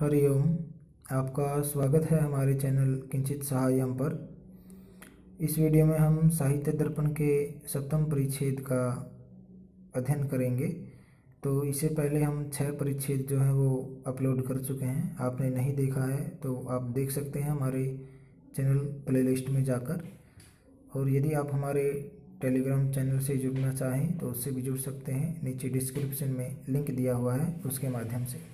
हरिओम। आपका स्वागत है हमारे चैनल किंचित सहायम पर। इस वीडियो में हम साहित्य दर्पण के सप्तम परिच्छेद का अध्ययन करेंगे। तो इससे पहले हम 6 परिच्छेद जो हैं वो अपलोड कर चुके हैं। आपने नहीं देखा है तो आप देख सकते हैं हमारे चैनल प्लेलिस्ट में जाकर। और यदि आप हमारे टेलीग्राम चैनल से जुड़ना चाहें तो उससे भी जुड़ सकते हैं। नीचे डिस्क्रिप्शन में लिंक दिया हुआ है, उसके माध्यम से।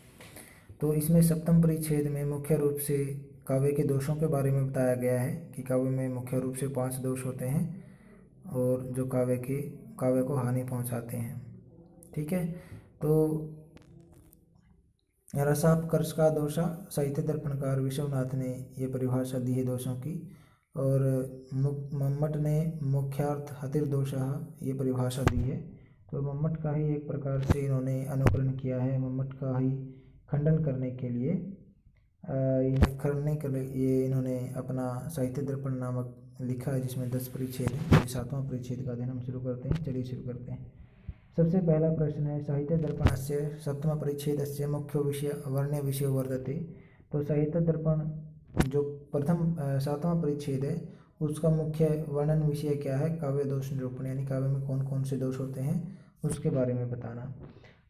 तो इसमें सप्तम परिच्छेद में मुख्य रूप से काव्य के दोषों के बारे में बताया गया है कि काव्य में मुख्य रूप से 5 दोष होते हैं और जो काव्य को हानि पहुंचाते हैं। ठीक है, तो रसापकर्ष का दोषा, साहित्य दर्पणकार विश्वनाथ ने ये परिभाषा दी है दोषों की। और मम्मट ने मुख्यार्थ हतिर्दोषः ये परिभाषा दी है। तो मम्मट का ही एक प्रकार से इन्होंने अनुकरण किया है, मम्मट का ही खंडन करने के लिए ये इन्होंने अपना साहित्य दर्पण नामक लिखा है, जिसमें 10 परिच्छेद हैं। 7वां परिच्छेद का अध्ययन हम शुरू करते हैं। चलिए शुरू करते हैं। सबसे पहला प्रश्न है, साहित्य दर्पणस्य सप्तम परिच्छेदस्य मुख्य विषय वर्ण्य विषय वर्तते। तो साहित्य दर्पण जो प्रथम 7वां परिच्छेद है उसका मुख्य वर्णन विषय क्या है? काव्य दोष निरूपण, यानी काव्य में कौन कौन से दोष होते हैं उसके बारे में बताना।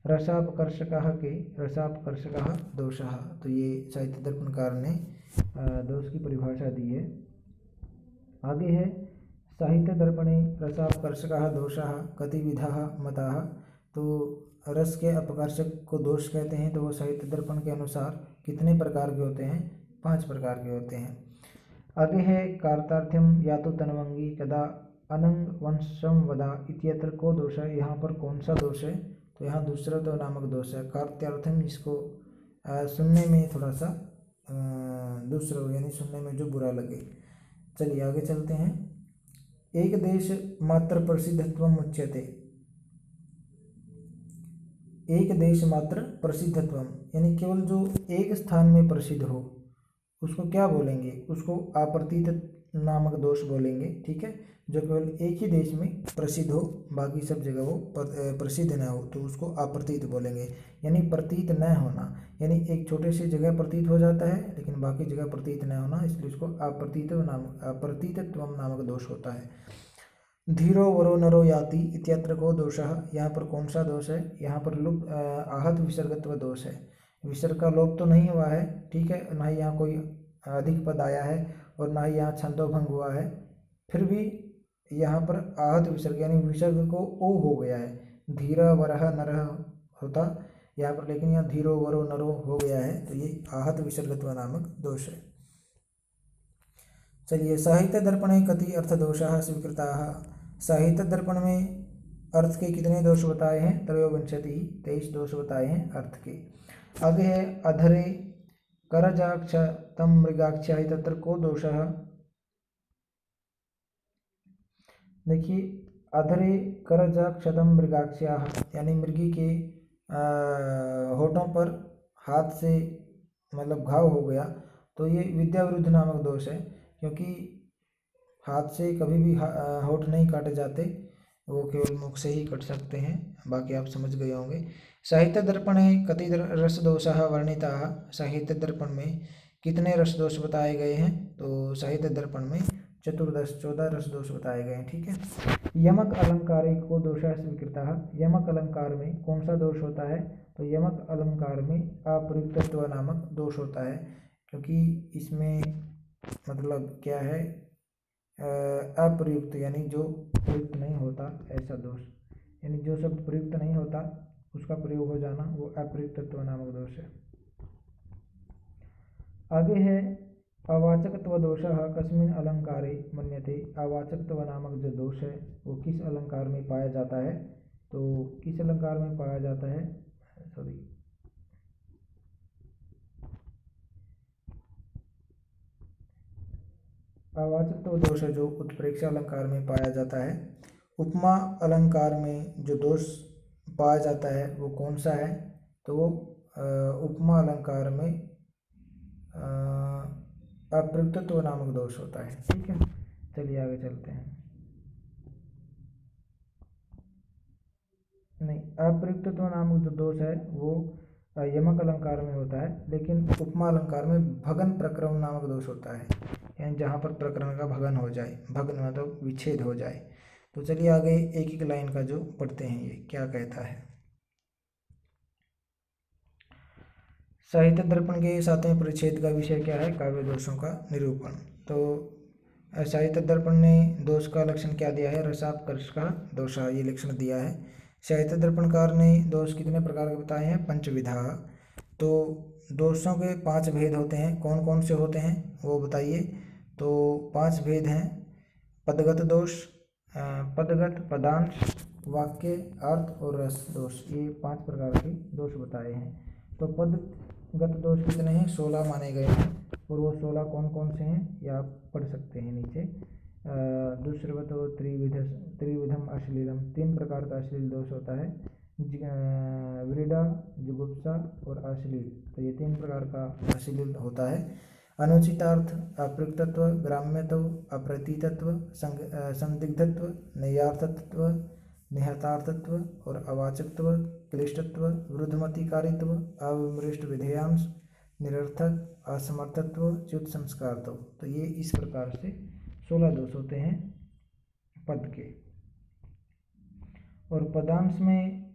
रसापकर्षकः के रसापकर्षकः दोषः, तो ये साहित्य दर्पणकार ने दोष की परिभाषा दी है। आगे है, साहित्य दर्पणे रसापकर्षकः दोषः कतिविधः मताः। तो रस के अपकर्षक को दोष कहते हैं, तो वो साहित्य दर्पण के अनुसार कितने प्रकार के होते हैं? 5 प्रकार के होते हैं। आगे है, कार्तार्थ्यम या तो तन्वंगी कदा अनंग वंशम वदा इत्यत्र को दोष है। यहाँ पर कौन सा दोष है? तो यहाँ दूसरा तो नामक दोष है। कार्त्यार्थम, जिसको सुनने में थोड़ा सा दूसरा, यानी सुनने में जो बुरा लगे। चलिए आगे चलते हैं। एक देश मात्र प्रसिद्धत्वम उच्यते। एक देश मात्र प्रसिद्धत्वम, यानी केवल जो एक स्थान में प्रसिद्ध हो उसको क्या बोलेंगे? उसको अप्रतीत नामक दोष बोलेंगे। ठीक है, जो केवल एक ही देश में प्रसिद्ध हो, बाकी सब जगह वो प्रसिद्ध न हो, तो उसको अप्रतीत बोलेंगे। यानी प्रतीत न होना, यानी एक छोटे से जगह प्रतीत हो जाता है लेकिन बाकी जगह प्रतीत न होना, इसलिए उसको अप्रतीतत्वम नामक दोष होता है। धीरो वरो नरो याति इत्यत्र को दोषः, यहाँ पर कौन सा दोष है? यहाँ पर आहत विसर्गत्व दोष है। विसर्ग का लोप तो नहीं हुआ है, ठीक है, ना ही यहाँ कोई अधिक पद आया है और ना ही यहाँ छंदोभंग हुआ है, फिर भी यहाँ पर आहत विसर्ग, यानी विसर्ग को ओ हो गया है। धीरा वरह नरह होता यहाँ पर, लेकिन यहाँ धीरो वरो नरो हो गया है, तो ये आहत विसर्गत्व नामक दोष है। चलिए, साहित्य दर्पणे कति अर्थदोषाः स्वीकृताः। साहित्य दर्पण में अर्थ के कितने दोष बताए हैं? त्रयोविंशति, 23 दोष बताए हैं अर्थ के। आगे है, अधरे करजाक्ष तम मृगाक्ष तत्र को दोषः। देखिए, अधरे करजाक्षतम मृगाक्ष्याः, यानी मृगी के होठों पर हाथ से मतलब घाव हो गया, तो ये विद्याविरुद्ध नामक दोष है, क्योंकि हाथ से कभी भी होठ नहीं काटे जाते, वो केवल मुख से ही कट सकते हैं। बाकी आप समझ गए होंगे। साहित्य दर्पणे कति रस दोषाः वर्णिताः। साहित्य दर्पण में कितने रस दोष बताए गए हैं? तो साहित्य दर्पण में 14 रस दोष बताए गए हैं। ठीक है, यमक अलंकारे को दोषः स्वीकृतः। यमक अलंकार में कौन सा दोष होता है? तो यमक अलंकार में अप्रयुक्तत्व नामक दोष होता है, क्योंकि इसमें मतलब क्या है, अप्रयुक्त, यानी जो प्रयुक्त नहीं होता ऐसा दोष, यानी जो शब्द प्रयुक्त नहीं होता उसका प्रयोग हो जाना, वो अप्रयुक्तत्व नामक दोष है। आगे है, अवाचकत्व दोषः कस्मिन् अलंकारे मन्यते। अवाचकत्व नामक जो दोष है वो किस अलंकार में पाया जाता है? तो किस अलंकार में पाया जाता है? अवाचकत्व दोष है जो उत्प्रेक्षा अलंकार में पाया जाता है। उपमा अलंकार में जो दोष पाया जाता है वो कौन सा है? तो वो उपमा अलंकार में अप्रयुक्तत्व नामक दोष होता है। ठीक है, चलिए आगे चलते हैं। नहीं, अप्रयुक्तत्व नामक जो दोष है वो यमक अलंकार में होता है, लेकिन उपमा अलंकार में भगन प्रक्रम नामक दोष होता है, यानी जहाँ पर प्रकरण का भगन हो जाए, भग्न मतलब विच्छेद हो जाए। तो चलिए आगे एक एक लाइन का जो पढ़ते हैं ये क्या कहता है। साहित्य दर्पण के 7वें परिच्छेद का विषय क्या है? काव्य दोषों का निरूपण। तो साहित्य दर्पण ने दोष का लक्षण क्या दिया है? रसापकर्ष का दोषा, ये लक्षण दिया है। साहित्य दर्पणकार ने दोष कितने प्रकार के बताए हैं? पंचविधा। तो दोषों के 5 भेद होते हैं, कौन कौन से होते हैं वो बताइए। तो 5 भेद हैं। पदगत दोष, पदगत, पदांश, वाक्य, अर्थ और रस दोष, ये 5 प्रकार के दोष बताए हैं। तो पदगत दोष कितने हैं? 16 माने गए हैं, और वो 16 कौन कौन से हैं ये आप पढ़ सकते हैं नीचे। दुष्प्रवतो त्रिविधम अश्लीलम, 3 प्रकार का अश्लील दोष होता है, व्रीडा, जुगुप्सा और अश्लील। तो ये 3 प्रकार का अश्लील होता है। अनुचितार्थ, अप्रयुक्तत्व, ग्राम्यत्व, अप्रतीतत्व, संदिग्धत्व, नैयार्थत्व, निहतार्थत्व और अवाचकत्व, क्लिष्टत्व, वृद्धमतिकारित्व, अविमृष्ट विधेयांश, निरर्थक, असमर्थत्व, च्युत संस्कारत्व। तो ये इस प्रकार से 16 दोष होते हैं पद के। और पदांश में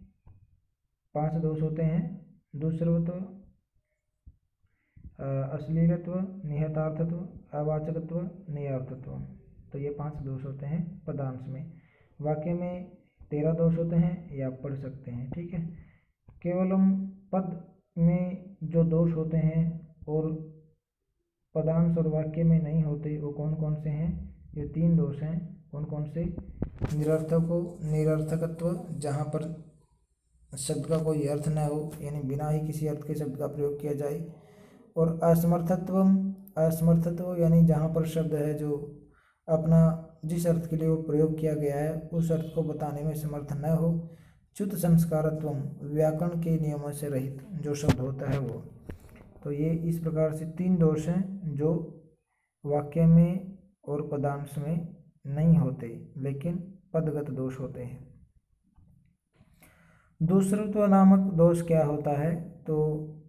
5 दोष होते हैं। दुष्प्रवत्व, अश्लीलत्व, निहतार्थत्व, अवाचकत्व, नैयार्थत्व। तो ये 5 दोष होते हैं पदांश में। वाक्य में 13 दोष होते हैं, ये आप पढ़ सकते हैं, ठीक है। केवलम पद में जो दोष होते हैं और पदांश और वाक्य में नहीं होते, वो कौन कौन से हैं? ये 3 दोष हैं। कौन कौन से? निरर्थकत्व, जहाँ पर शब्द का कोई अर्थ न हो, यानी बिना ही किसी अर्थ के शब्द का प्रयोग किया जाए। और असमर्थत्व, यानी जहाँ पर शब्द है जो अपना जिस अर्थ के लिए वो प्रयोग किया गया है उस अर्थ को बताने में समर्थ न हो। च्युत संस्कारत्व, व्याकरण के नियमों से रहित जो शब्द होता है वो। तो ये इस प्रकार से 3 दोष हैं जो वाक्य में और पदांश में नहीं होते, लेकिन पदगत दोष होते हैं। दुष्प्रवत्व नामक दोष क्या होता है? तो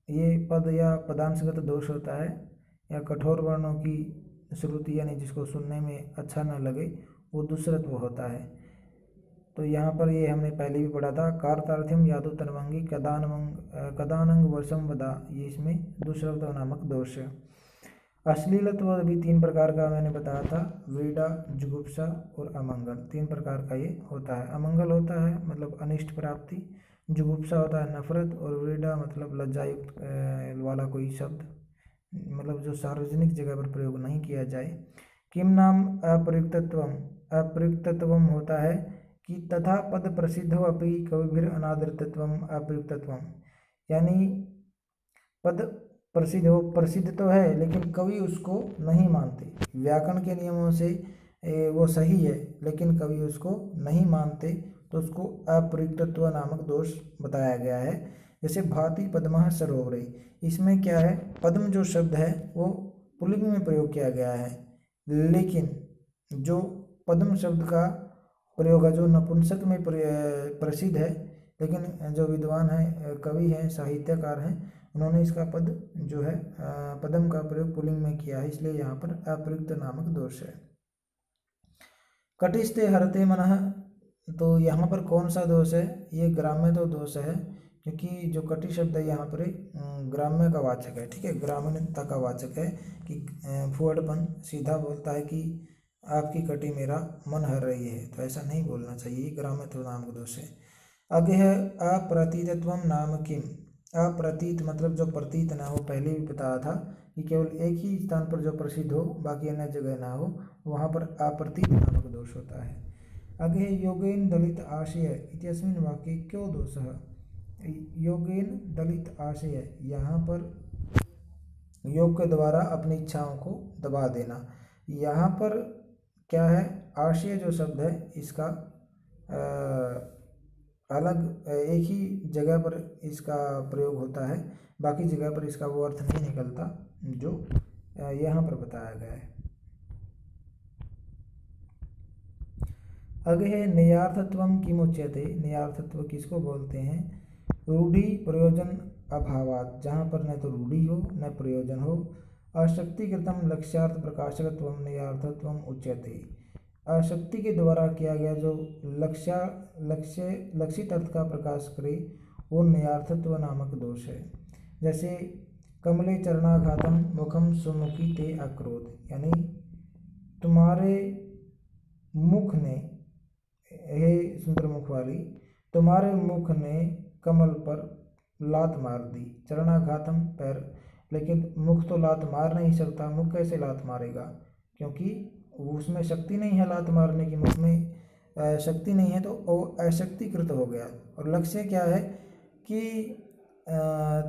ये पद या पदांशगत दोष होता है, या कठोर वर्णों की श्रुति, यानी जिसको सुनने में अच्छा न लगे, वो दुष्प्रवत्व होता है। तो यहाँ पर ये हमने पहले भी पढ़ा था, कार्तार्थ्यम यादो तनवंगी कदानंग वर्षम वदा, ये इसमें दुष्प्रवत्व नामक दोष है। अश्लीलत्व भी 3 प्रकार का मैंने बताया था, व्रीडा, जुगुप्सा और अमंगल। 3 प्रकार का ये होता है। अमंगल होता है मतलब अनिष्ट प्राप्ति, जुगुप्सा होता है नफरत, और व्रीडा मतलब लज्जायुक्त वाला कोई शब्द, मतलब जो सार्वजनिक जगह पर प्रयोग नहीं किया जाए। किम नाम अप्रयुक्तत्वम होता है कि तथा पद प्रसिद्धो अपि कविभिर अनादृतत्वम अप्रयुक्तत्वम, यानी पद प्रसिद्ध हो, प्रसिद्ध तो है लेकिन कवि उसको नहीं मानते। व्याकरण के नियमों से वो सही है, लेकिन कवि उसको नहीं मानते, तो उसको अप्रयुक्तत्व नामक दोष बताया गया है। जैसे भाति पद्मः सरोवरे, इसमें क्या है? पद्म जो शब्द है वो पुल्लिंग में प्रयोग किया गया है, लेकिन जो पद्म शब्द का प्रयोग है जो नपुंसक में प्रसिद्ध है, लेकिन जो विद्वान हैं, कवि हैं, साहित्यकार हैं, उन्होंने इसका पद जो है पद्म का प्रयोग पुल्लिंग में किया है, इसलिए यहाँ पर अप्रयुक्त नामक दोष है। कटिस्ते हरते मनः, तो यहाँ पर कौन सा दोष है? ये ग्राम्य तो दोष है, क्योंकि जो कटि शब्द है यहाँ पर ग्राम्य का वाचक है, ठीक है, ग्रामीणता का वाचक है। कि फुहड़पन सीधा बोलता है कि आपकी कटी मेरा मन हर रही है, तो ऐसा नहीं बोलना चाहिए, ग्राम्य तो नामक दोष है। आगे है अप्रतीतत्वम नाम किम। अप्रतीत मतलब जो प्रतीत ना हो, पहले भी बताया था कि केवल एक ही स्थान पर जो प्रसिद्ध हो, बाकी अन्य जगह ना हो, वहाँ पर अप्रतीत नामक दोष होता है। आगे है योगेन दलित आशय इत्यस्मिन् वाक्ये क्यों दोष है? योगेन दलित आशय, यहाँ पर योग के द्वारा अपनी इच्छाओं को दबा देना। यहाँ पर क्या है? आशय जो शब्द है इसका अलग एक ही जगह पर इसका प्रयोग होता है, बाकी जगह पर इसका वो अर्थ नहीं निकलता जो यहाँ पर बताया गया है। आगे है नैयार्थत्वम किमुच्यते। नैयार्थत्व किसको बोलते हैं? रूढ़ि, प्रयोजन, अभावात्, जहाँ पर न तो रूढ़ि हो न प्रयोजन हो। अशक्तिकृतं लक्ष्यार्थ प्रकाशकत्वं नयार्थत्वम उच्यते। अशक्ति के द्वारा किया गया जो लक्षित अर्थ का प्रकाश करे वो नयार्थत्व नामक दोष है। जैसे कमले चरणाघातम मुखम सुमुखी ते अक्रोध, यानी तुम्हारे मुख ने, हे सुंदर मुख वाली, तुम्हारे मुख ने कमल पर लात मार दी। चरणाघातम पैर, लेकिन मुख तो लात मार नहीं सकता, मुख कैसे लात मारेगा, क्योंकि उसमें शक्ति नहीं है लात मारने की, मुख में शक्ति नहीं है, तो वो अशक्तिकृत हो गया। और लक्ष्य क्या है कि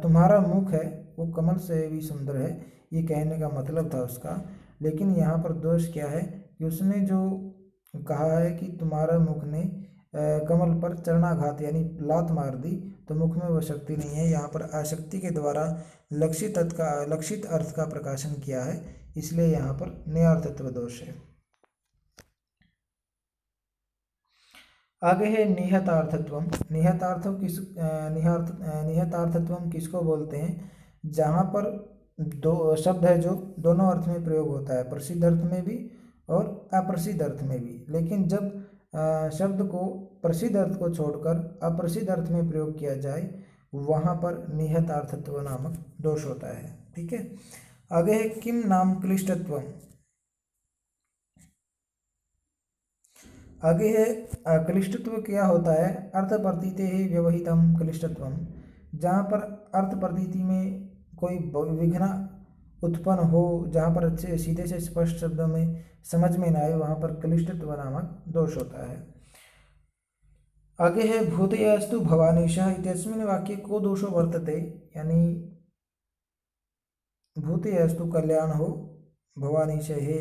तुम्हारा मुख है वो कमल से भी सुंदर है, ये कहने का मतलब था उसका। लेकिन यहाँ पर दोष क्या है कि उसने जो कहा है कि तुम्हारा मुख ने कमल पर चरणाघात यानी लात मार दी, तो मुख में वह शक्ति नहीं है। यहाँ पर आसक्ति के द्वारा लक्षित अर्थ का प्रकाशन किया है, इसलिए यहाँ पर नयार्थत्व दोष है। आगे है निहतार्थत्वम। निहतार्थत्वम किसको बोलते हैं? जहाँ पर दो शब्द है जो दोनों अर्थ में प्रयोग होता है, प्रसिद्ध अर्थ में भी और अप्रसिद्ध अर्थ में भी। लेकिन जब शब्द को प्रसिद्ध अर्थ को छोड़कर अप्रसिद्ध अर्थ में प्रयोग किया जाए, वहाँ पर निहतार्थत्व नामक दोष होता है। ठीक है, आगे है किम नाम क्लिष्टत्वम। आगे है क्लिष्टत्व क्या होता है? अर्थ प्रतीते ही व्यवहितम क्लिष्टत्वम। जहाँ पर अर्थ प्रतीति में कोई विघ्न उत्पन्न हो, जहाँ पर अच्छे सीधे से स्पष्ट शब्दों में समझ में न आए, वहाँ पर क्लिष्टत्व नामक दोष होता है। आगे है भूतयस्तु भवानीशः इत्यस्मिन् वाक्ये को दोषो वर्तते, यानी भूतयस्तु कल्याण हो, भवानीश हे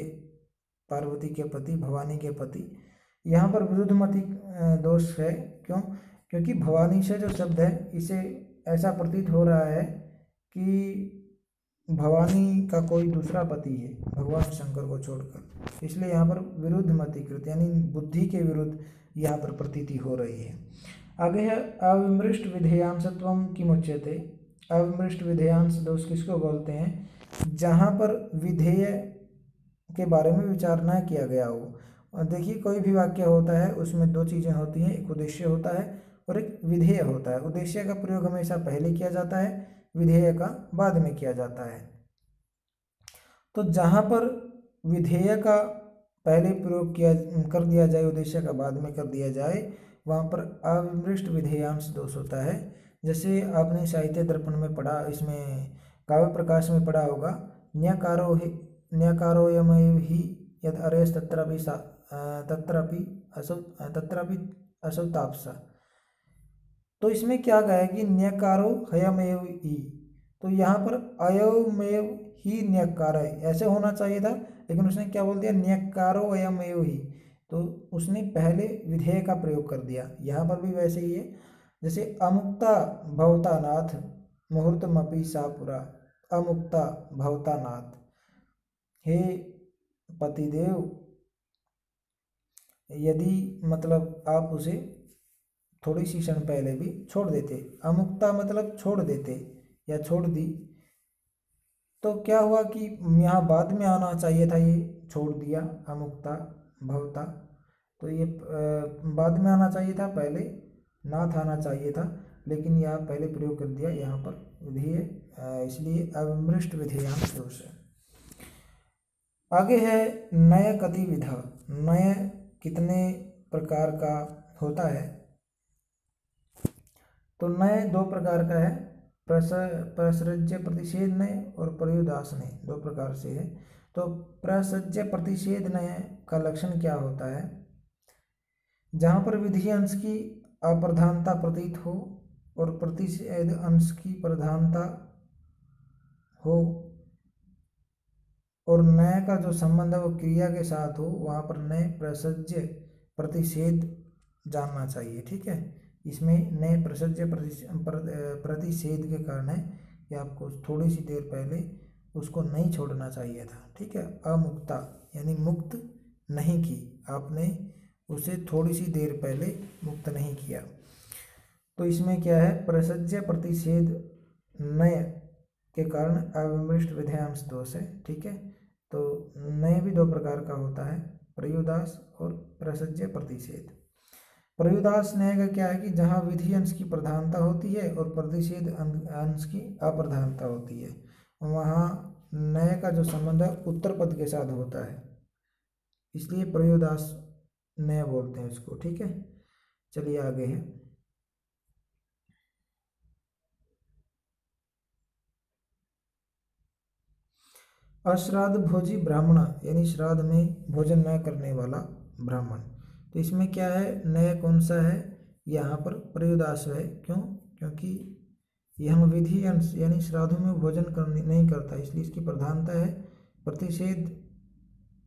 पार्वती के पति, भवानी के पति। यहाँ पर विरुद्धमति दोष है। क्यों? क्योंकि भवानीश जो शब्द है, इसे ऐसा प्रतीत हो रहा है कि भवानी का कोई दूसरा पति है भगवान शंकर को छोड़कर, इसलिए यहाँ पर विरुद्धमतिकृत यानी बुद्धि के विरुद्ध यहाँ पर प्रतीति हो रही है। आगे है अविमृष्ट विधेयांशत्वम किमुच्यते। अविमृष्ट विधेयांश दोष किसको बोलते हैं? जहाँ पर विधेय के बारे में विचार न किया गया हो। देखिए, कोई भी वाक्य होता है उसमें दो चीज़ें होती हैं, एक उद्देश्य होता है और एक विधेय होता है। उद्देश्य का प्रयोग हमेशा पहले किया जाता है, विधेय का बाद में किया जाता है। तो जहाँ पर विधेय का पहले प्रयोग कर दिया जाए, उद्देश्य का बाद में कर दिया जाए, वहाँ पर अविमृष्ट विधेयांश दोष होता है। जैसे आपने साहित्य दर्पण में पढ़ा, इसमें काव्य प्रकाश में पढ़ा होगा, न्यकारोयमेव हि यद अरेस तत्रापि असौ तापसा। तो इसमें क्या कहा कि न्यकारो हयमेव ही, तो यहाँ पर अयमेव ही न्यकार है, ऐसे होना चाहिए था, लेकिन उसने क्या बोल दिया? न्यकारो अयमेव ही, तो उसने पहले विधेय का प्रयोग कर दिया। यहाँ पर भी वैसे ही है, जैसे अमुक्ता भवता नाथ मुहूर्तमपि सा पुरा। अमुक्ता भवता नाथ, हे पतिदेव, यदि मतलब आप उसे थोड़ी सी क्षण पहले भी छोड़ देते, अमुक्ता मतलब छोड़ देते या छोड़ दी, तो क्या हुआ कि यहाँ बाद में आना चाहिए था, ये छोड़ दिया अमुक्ता भवता, तो ये बाद में आना चाहिए था, पहले नाथ आना चाहिए था, लेकिन यह पहले प्रयोग कर दिया यहाँ पर विधेय, इसलिए अविमृष्ट विधेयांश दोष है। आगे है नय कति विधा। नय कितने प्रकार का होता है? तो नय दो प्रकार का है, प्रसृज्य प्रतिषेध नय और प्रयुदास नय, दो प्रकार से है। तो प्रसृज्य प्रतिषेध नय का लक्षण क्या होता है? जहाँ पर विधि अंश की अप्रधानता प्रतीत हो और प्रतिषेध अंश की प्रधानता हो और नय का जो संबंध है वो क्रिया के साथ हो, वहाँ पर नय प्रसज्य प्रतिषेध जानना चाहिए। ठीक है, इसमें नय प्रसज्य प्रतिषेध के कारण है कि आपको थोड़ी सी देर पहले उसको नहीं छोड़ना चाहिए था। ठीक है, अमुक्ता यानी मुक्त नहीं की, आपने उसे थोड़ी सी देर पहले मुक्त नहीं किया। तो इसमें क्या है? प्रसज्य प्रतिषेध नय के कारण अविमृष्ट विधेयांश दोष है। ठीक है, तो नय भी दो प्रकार का होता है, प्रयुदास और प्रसज्य प्रतिषेध। प्रयुदास न्याय का क्या है कि जहाँ विधि अंश की प्रधानता होती है और प्रतिषेध अंश की अप्रधानता होती है, वहाँ न्याय का जो संबंध है उत्तर पद के साथ होता है, इसलिए प्रयुदास न्याय बोलते हैं इसको। ठीक है, चलिए आगे है। अश्राद्ध भोजी ब्राह्मण, यानी श्राद्ध में भोजन न करने वाला ब्राह्मण। तो इसमें क्या है, नया कौन सा है, यहाँ पर प्रयुदास है। क्यों? क्योंकि यहाँ विधि अंश यानी श्राद्धों में भोजन करने नहीं करता, इसलिए इसकी प्रधानता है। प्रतिषेध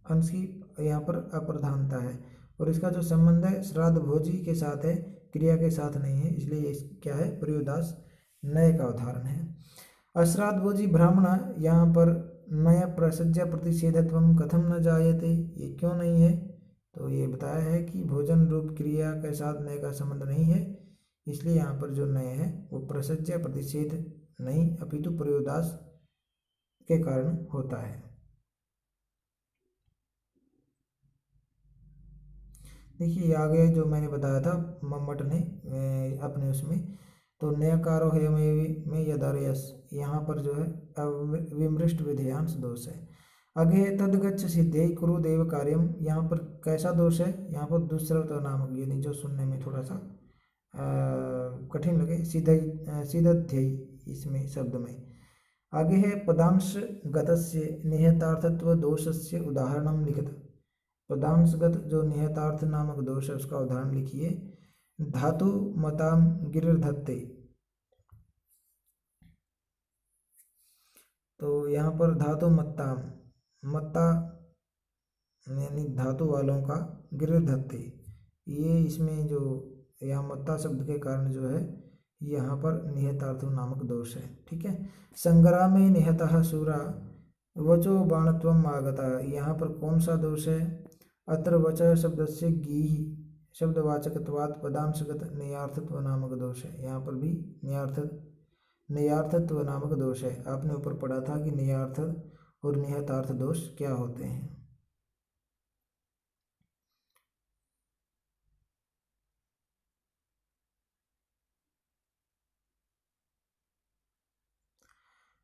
अंश की यहाँ पर अप्रधानता है, और इसका जो संबंध है श्राद्ध भोजी के साथ है, क्रिया के साथ नहीं है, इसलिए क्या है, प्रयुदास नय का उदाहरण है। अश्राद्ध भोजी ब्राह्मण, यहाँ पर नय प्रसज्य प्रतिषेधत्व कथम न जायते, ये क्यों नहीं है, तो ये बताया है कि भोजन रूप क्रिया के साथ नय का संबंध नहीं है, इसलिए यहाँ पर जो नय है वो प्रसज्य प्रतिषेध नहीं अपितु प्रयोदास के कारण होता है। देखिए आगे जो मैंने बताया था मम्मट ने अपने उसमें, तो नयकारो है में यदारयस, यहाँ पर जो है विमृष्ट विधेयांश दोष है। आगे तदगच्छ सिद्धे कुरु देव कार्यम, यहाँ पर कैसा दोष है, यहाँ पर दूसरा तो नामक, यानी जो सुनने में थोड़ा सा कठिन लगे, सीधध्यय इसमें शब्द में। आगे है पदांश गतस्य निहतार्थत्व दोषस्य उदाहरणम लिखित, पदांशगत जो निहतार्थ नामक दोष है उसका उदाहरण लिखिए। धातु मताम गिरिर्धत्ते, तो यहाँ पर धातु मत्ताम, मत्ता यानी धातु वालों का, गिरिर्धत्ते ये इसमें जो यहाँ मत्ता शब्द के कारण जो है यहाँ पर निहतार्थो नामक दोष है। ठीक है, संग्रामे निहतः शूरा वचो बाणत्वम आगता, यहाँ पर कौन सा दोष है, अत्र वच शब्द से गी शब्दवाचकत्वात् पदांशगत नयार्थत्व नामक दोष है, यहाँ पर भी नयार्थत्व नामक दोष है। आपने ऊपर पढ़ा था कि नयार्थ और निहतार्थ दोष क्या होते हैं।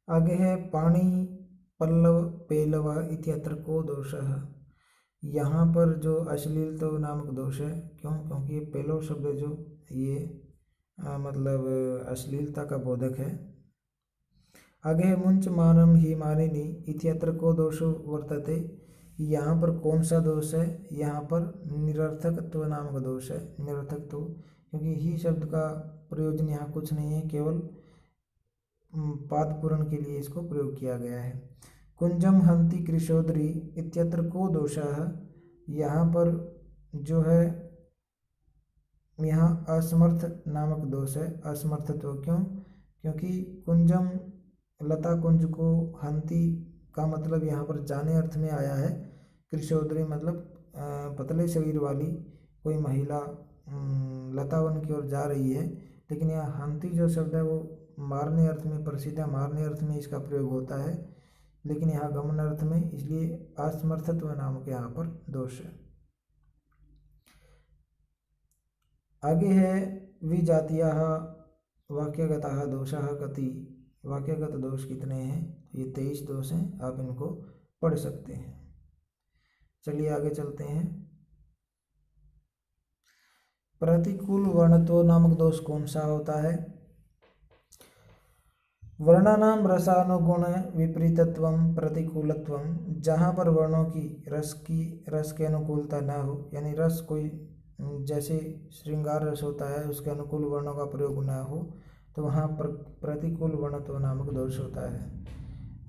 आगे है पाणी पल्लव पेलव इत्यत्र को दोषः, यहाँ पर जो अश्लीलता नामक दोष है, क्यों, क्योंकि ये पेलव शब्द जो ये मतलब अश्लीलता का बोधक है। आगे है मुंच मानम ही मानिनी इत्यत्र को दोषो वर्तते, यहाँ पर कौन सा दोष है, यहाँ पर निरर्थकत्व नामक दोष है। निरर्थकत्व क्योंकि ही शब्द का प्रयोजन यहाँ कुछ नहीं है, केवल पाद पूरण के लिए इसको प्रयोग किया गया है। कुंजम हंति कृशोदरी इत्यत्र को दोषः, यहाँ पर जो है यहाँ असमर्थ नामक दोष है, असमर्थत्व। क्यों? क्योंकि कुंजम लता कुंज को, हंति का मतलब यहाँ पर जाने अर्थ में आया है, कृशोदरी मतलब पतले शरीर वाली कोई महिला लता वन की ओर जा रही है, लेकिन यहाँ हंति जो शब्द है वो मारने अर्थ में प्रसिद्ध है, मारने अर्थ में इसका प्रयोग होता है, लेकिन यहाँ गमन अर्थ में, इसलिए असमर्थत्व नामक यहाँ पर दोष है। आगे है विजातीयाः वाक्यगताः दोषाः कति, वाक्यगत दोष कितने हैं, ये 23 दोष हैं, आप इनको पढ़ सकते हैं। चलिए आगे चलते हैं। प्रतिकूल वर्णत्व नामक दोष कौन सा होता है, वर्णानाम रसानुगुण विपरीतत्वम प्रतिकूलत्वम, जहाँ पर वर्णों की रस के अनुकूलता न हो, यानी रस कोई जैसे श्रृंगार रस होता है उसके अनुकूल वर्णों का प्रयोग न हो, तो वहाँ पर प्रतिकूल वर्णत्व नामक दोष होता है।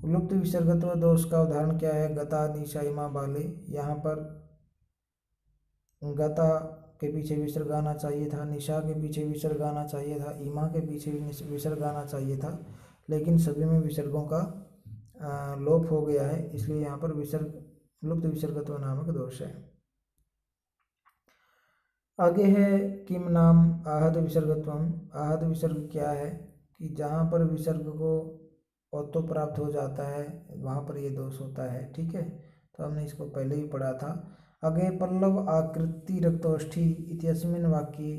लुप्त विसर्गत्व दोष का उदाहरण क्या है, गता निशा इमा बाले, यहाँ पर गता के पीछे विसर्ग आना चाहिए था, निशा के पीछे विसर्ग आना चाहिए था, इमा के पीछे विसर्ग आना चाहिए था, लेकिन सभी में विसर्गों का लोप हो गया है, इसलिए यहाँ पर लुप्त विसर्गत्व नामक दोष है। आगे है किम नाम आहत विसर्गत्वम, आहत विसर्ग क्या है, कि जहाँ पर विसर्ग को औत्तो प्राप्त हो जाता है वहाँ पर ये दोष होता है। ठीक है, तो हमने इसको पहले ही पढ़ा था। आगे पल्लव आकृति रक्तोष्ठी इत्यस्मिन् वाक्ये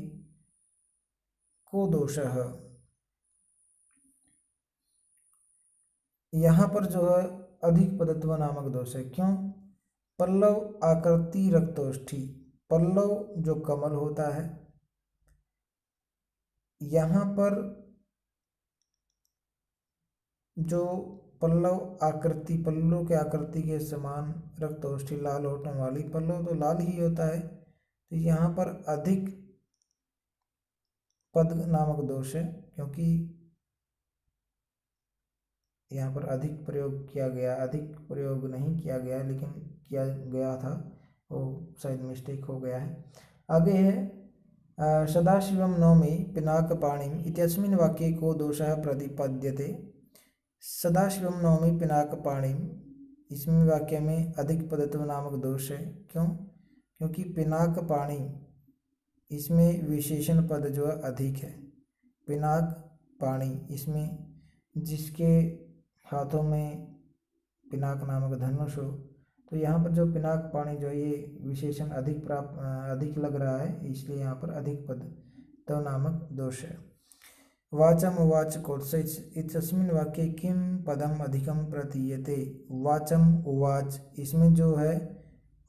को दोषः, यहाँ पर जो है अधिक पदत्व नामक दोष है। क्यों? पल्लव आकृति रक्तोष्ठी, पल्लव जो कमल होता है, यहाँ पर जो पल्लव आकृति, पल्लव के आकृति के समान रक्तोष्ठी लाल होठों वाली, पल्लव तो लाल ही होता है, तो यहाँ पर अधिक पद नामक दोष है, क्योंकि यहाँ पर अधिक प्रयोग किया गया, अधिक प्रयोग नहीं किया गया लेकिन किया गया था, वो शायद मिस्टेक हो गया है। आगे है सदाशिवम नौमि पिनाकपाणिम इत्यस्मिन् वाक्ये को दोषः प्रतिपद्यते। सदाशिवम नौमि पिनाकपाणिम, इसमें वाक्य में अधिक पदत्व नामक दोष है। क्यों? क्योंकि पिनाक पाणी, इसमें विशेषण पद जो है अधिक है। पिनाक पाणी, इसमें जिसके हाथों में पिनाक नामक धनुष हो, तो यहाँ पर जो पिनाक पाणी जो ये विशेषण अधिक लग रहा है, इसलिए यहाँ पर अधिक पद तो नामक दोष है। वाचम उवाच कोत्सच इत्यस्मिन् वाक्ये किम पदम अधिकम प्रतीयते। वाचम उवाच, इसमें जो है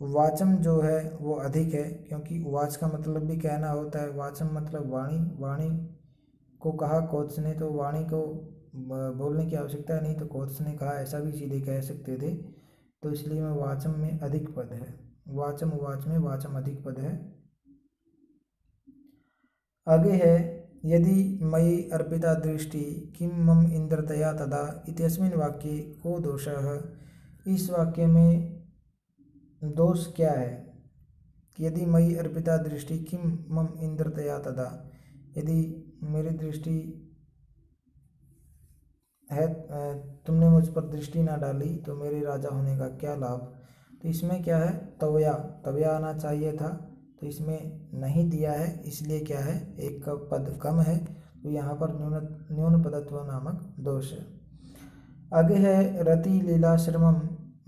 वाचम जो है वो अधिक है, क्योंकि उवाच का मतलब भी कहना होता है। वाचम मतलब वाणी, वाणी को कहा कोत्स ने, तो वाणी को बोलने की आवश्यकता नहीं, तो कोत्स ने कहा, ऐसा भी सीधे कह सकते थे, तो इसलिए में वाचम में अधिक पद है। वाचम उवाच में वाचम अधिक पद है। आगे है यदि मयि अर्पिता दृष्टि किम मम इंद्रतया तदा इत्यस्मिन् वाक्ये को दोषः। इस वाक्य में दोष क्या है? यदि मयि अर्पिता दृष्टि किम मम इंद्रतया तदा, यदि मेरी दृष्टि है, तुमने मुझ पर दृष्टि ना डाली तो मेरे राजा होने का क्या लाभ। तो इसमें क्या है, तवया, तवया आना चाहिए था, तो इसमें नहीं दिया है, इसलिए क्या है, एक का पद कम है, तो यहाँ पर न्यून पदत्व नामक दोष है। आगे है रति लीलाश्रमम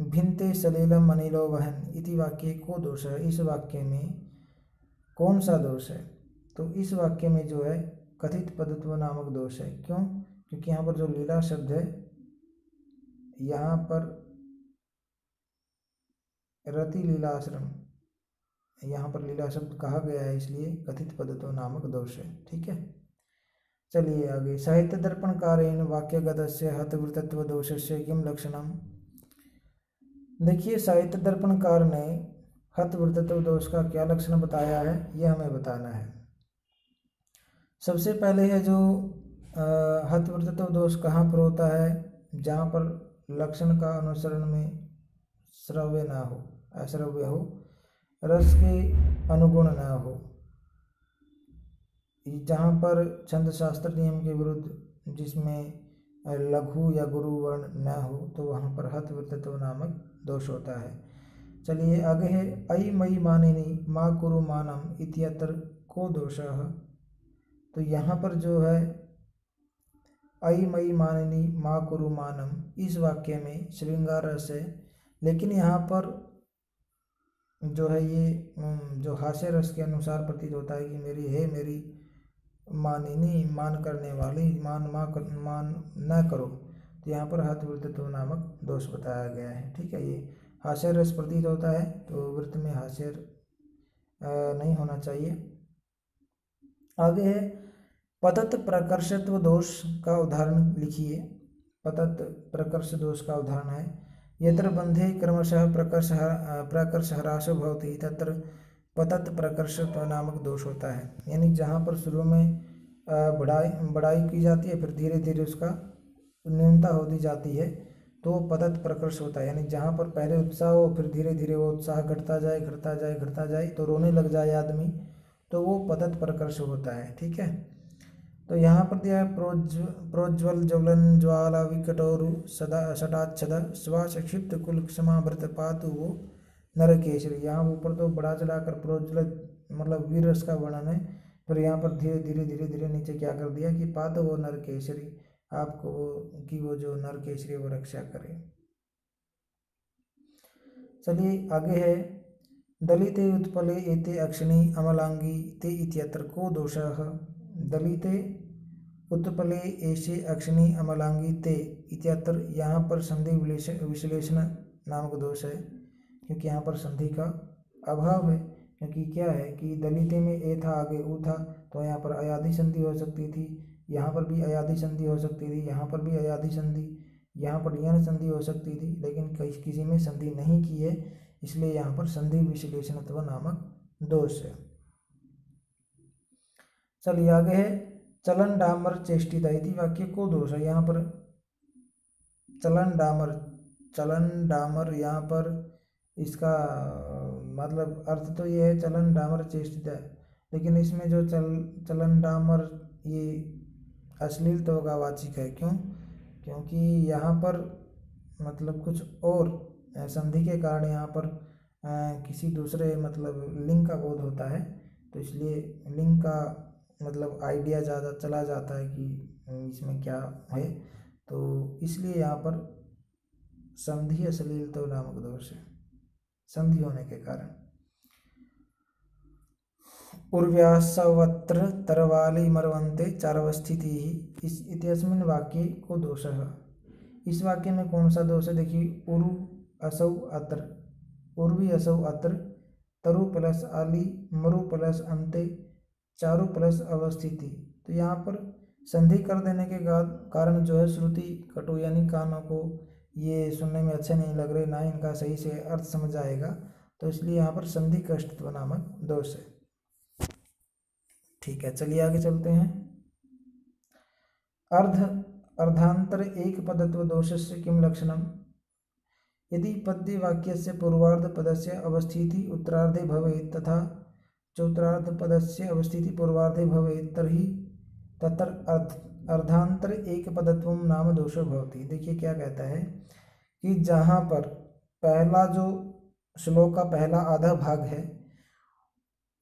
भिन्ते सलीलम अनिलो वहन इति वाक्ये को दोष है। इस वाक्य में कौन सा दोष है? तो इस वाक्य में जो है कथित पदत्व नामक दोष है। क्यों? क्योंकि यहाँ पर जो लीला शब्द है, यहाँ पर रति लीलाश्रम, यहाँ पर लीला शब्द कहा गया है, इसलिए कथित पदत्व नामक दोष है। ठीक है, चलिए आगे। साहित्य दर्पणकारेण वाक्यगतस्य हतवृत्तत्व दोषस्य किम लक्षणम। देखिए, साहित्य दर्पणकार ने हतवृत्तत्व दोष का क्या लक्षण बताया है, ये हमें बताना है। सबसे पहले है जो हतवृत्तत्व दोष कहाँ पर होता है? जहाँ पर लक्षण का अनुसरण में श्रव्य ना हो, अश्रव्य हो, रस के अनुगुण ना हो, जहाँ पर छंद शास्त्र नियम के विरुद्ध, जिसमें लघु या गुरु वर्ण न हो, तो वहाँ पर हतवृत्तत्व नामक दोष होता है। चलिए आगे है अयि मयि मानिनी मा कुरु मानम इत्यत्र को दोषः। तो यहाँ पर जो है अयि मयि मानिनी मा कुरु मानम, इस वाक्य में श्रृंगार रस है, लेकिन यहाँ पर जो है ये जो हास्य रस के अनुसार प्रतीत होता है कि मेरी मानिनी, मान करने वाली, मान न करो, तो यहाँ पर हतवृत्तत्व नामक दोष बताया गया है। ठीक है, ये हास्य रस प्रतीत होता है, तो वृत्त में हास्य नहीं होना चाहिए। आगे है पतत प्रकर्षत्व दोष का उदाहरण लिखिए। पतत प्रकर्ष दोष का उदाहरण है यत्र बंधे क्रमशः प्रकर्ष ह्रासो भवति तत्र पतत प्रकर्षत्व नामक दोष होता है। यानी जहाँ पर शुरू में बढ़ाई की जाती है, फिर धीरे धीरे उसका न्यूनता होती जाती है, तो पतत प्रकर्ष होता है। यानी जहाँ पर पहले उत्साह हो, फिर धीरे धीरे वो उत्साह घटता जाए, तो रोने लग जाए आदमी, तो वो पतत प्रकर्ष होता है। ठीक है, तो यहाँ पर दिया है प्रोज्वल ज्वलन ज्वाला विकटोरु सदा सटाच्छद श्वास क्षिप्त कुल क्षमाभृत पातु वो नरकेशरी। यहाँ ऊपर तो बढ़ा चढ़ाकर प्रोज्वल मतलब वीर रस का वर्णन है, फिर यहाँ पर धीरे धीरे धीरे धीरे नीचे क्या कर दिया कि पात वो नर केसरी, आपको वो जो नर केसरी वो रक्षा करे। चलिए आगे है, दलिते उत्पले एते अक्षिणी अमलांगी ते इत्यत्र को दोषः। दलिते उत्पले ऐसे अक्षिणी अमलांगी ते इत्यत्र, यहाँ पर संधि विश्लेषण नामक दोष है, क्योंकि यहाँ पर संधि का अभाव है। क्योंकि क्या है कि दलिते में ए था, आगे ऊ था, तो यहाँ पर अयादि संधि हो सकती थी, यहाँ पर भी अयादि संधि हो सकती थी, यहाँ पर भी अयादि संधि, यहाँ पर यण संधि हो सकती थी, लेकिन किसी में संधि नहीं की है, इसलिए यहाँ पर संधि विश्लेषणत्व नामक दोष है। चलिए आगे है, चलन डामर चेष्टिता इति वाक्य को दोष है। यहाँ पर चलन डामर यहाँ पर इसका मतलब अर्थ तो ये है चलन डामर चेष्टिता, लेकिन इसमें जो चलन डामर ये अश्लीलता का वाचिक है। क्यों? क्योंकि यहाँ पर मतलब कुछ और संधि के कारण यहाँ पर किसी दूसरे मतलब लिंग का बोध होता है, तो इसलिए लिंग का मतलब आइडिया ज़्यादा चला जाता है कि इसमें क्या है, तो इसलिए यहाँ पर संधि अश्लीलता नामक दोष है, संधि होने के कारण। उर्व्यासवत्र तरवाली मरवंते चारवस्थिति इस इत्यस्मिन् वाक्ये को दोषः। इस वाक्य में कौन सा दोष है? देखिए, उरु असौ अत्र, उर्वी असौ अत्र, तरु प्लस आली, मरु प्लस अंते, चारु प्लस अवस्थिति। तो यहाँ पर संधि कर देने के कारण जो है श्रुति कटु यानी कानों को ये सुनने में अच्छे नहीं लग रहे, ना इनका सही से अर्थ समझ आएगा, तो इसलिए यहाँ पर संधि कष्टत्व नामक दोष है। ठीक है, चलिए आगे चलते हैं। अर्धांतर एक पदत्व दोषस्य किम लक्षणम। यदि पद्य वाक्यस्य पूर्वार्ध पदस्य अवस्थिति उत्तरार्धे भवेत् तथा चौत्रार्ध पदस्य अवस्थिति पूर्वार्धे भवेत् तर्हि तत्र अर्धांतर एक पदत्व नाम दोषो भवति। देखिए क्या कहता है कि जहाँ पर पहला जो श्लोक का पहला आधा भाग है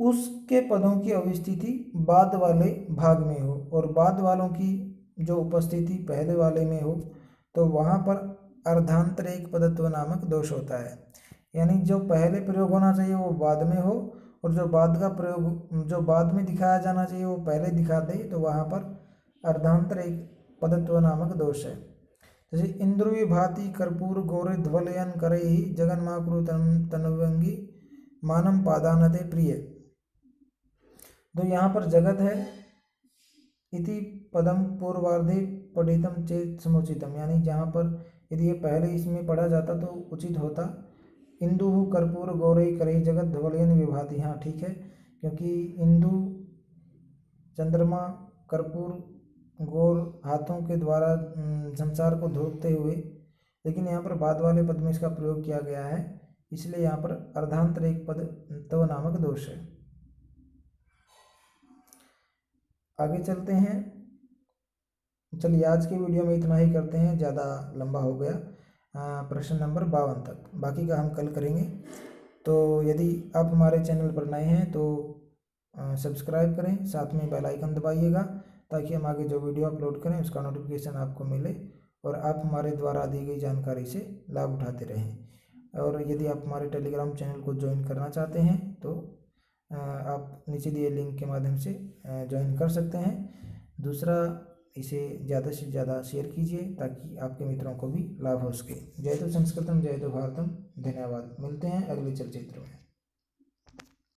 उसके पदों की अवस्थिति बाद वाले भाग में हो और बाद वालों की जो उपस्थिति पहले वाले में हो, तो वहाँ पर अर्धांतर एक पदत्व नामक दोष होता है। यानी जो पहले प्रयोग होना चाहिए वो बाद में हो और जो बाद का प्रयोग जो बाद में दिखाया जाना चाहिए वो पहले दिखा दे, तो वहाँ पर अर्धांतर एक पदत्व नामक दोष है। जैसे इंद्रुवि भाति कर्पूर गौरे ध्वलयन करे ही जगन्माकुरु तनवंगी मानम पादानते प्रिय। तो यहाँ पर जगत है, इति पदम पूर्वार्धे पठितम चेत समुचितम, यानी जहाँ पर यदि ये पहले इसमें पढ़ा जाता तो उचित होता। इंदु कर्पूर गौरे करे जगत ध्वलयन विभाति, हाँ ठीक है, क्योंकि इंदु चंद्रमा कर्पूर गौर हाथों के द्वारा संसार को धोते हुए, लेकिन यहाँ पर बाद वाले पद में इसका प्रयोग किया गया है, इसलिए यहाँ पर अर्धांतर एक पद तव नामक दोष है। आगे चलते हैं। चलिए आज के वीडियो में इतना ही करते हैं, ज़्यादा लंबा हो गया। प्रश्न नंबर 52 तक, बाकी का हम कल करेंगे। तो यदि आप हमारे चैनल पर नए हैं तो सब्सक्राइब करें, साथ में बेल आइकन दबाइएगा ताकि हम आगे जो वीडियो अपलोड करें उसका नोटिफिकेशन आपको मिले और आप हमारे द्वारा दी गई जानकारी से लाभ उठाते रहें। और यदि आप हमारे टेलीग्राम चैनल को ज्वाइन करना चाहते हैं तो आप नीचे दिए लिंक के माध्यम से ज्वाइन कर सकते हैं। दूसरा, इसे ज़्यादा से ज़्यादा शेयर कीजिए ताकि आपके मित्रों को भी लाभ हो सके। जय तो संस्कृतम जय तो भारतम। धन्यवाद। मिलते हैं अगले चलचित्र में।